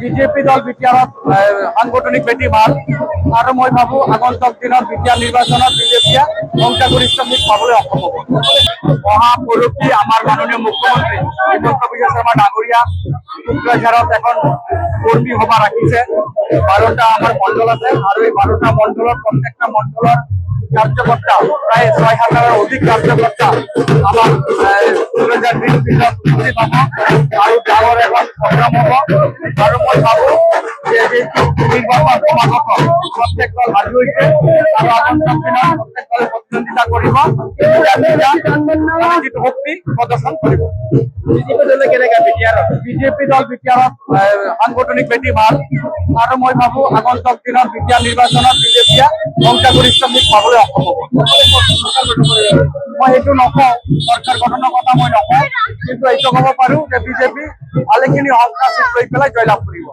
BJP দল বিটিআৰত সাংগঠনিক ভেটি ভাল আৰু মই ভাবো আগন্তুক দিনত বিটিআৰ নিৰ্বাচনত বিজেপিয়ে সংখ্যাগৰিষ্ঠ সিট পাবলৈ সক্ষম হ'ব। অহা পৰহি আমাৰ মাননীয় মুখ্যমন্ত্ৰী হিমন্ত বিশ্ব শৰ্মা ডাঙৰীয়া কোকৰাঝাৰত এখন কৰ্মী সভা ৰাখিছে। 12টা আমাৰ মণ্ডল আছে আৰু এই 12টা মণ্ডলৰ প্ৰত্যেকটা মণ্ডলৰ কাৰ্যকৰ্তা প্ৰায় 6,000ৰ অধিক কাৰ্যকৰ্তা আমাৰ কোকৰাঝাৰ ডিষ্ট্ৰিক্টত উপস্থিত হ'ব আৰু ডাঙৰ এখন প্ৰগ্ৰাম হ'ব। আৰু মই ভাবো যে নিৰ্বাচন সমাগত প্ৰত্যেক দল সাজু হৈছে আৰু আগন্তুক দিনত প্ৰত্যেক দলে প্ৰতিদ্বন্দ্বিতা কৰিব, যিটো শক্তি প্ৰদৰ্শন কৰিব। বিজেপি দল বিটিআৰত সাংগঠনিক ভেটি ভাল আৰু মই ভাবো আগন্তুক দিনত বিটিআৰ নিৰ্বাচনত বিজেপিয়ে সংখ্যাগৰিষ্ঠ সিট পাবলৈ সক্ষম হ'ব। মই এইটো নকওঁ, চৰকাৰ গঠনৰ কথা মই নকওঁ, কিন্তু এইটো ক'ব পাৰো যে বিজেপি ভালেখিনি সংখ্যা সিট লৈ পেলাই জয়লাভ কৰিব।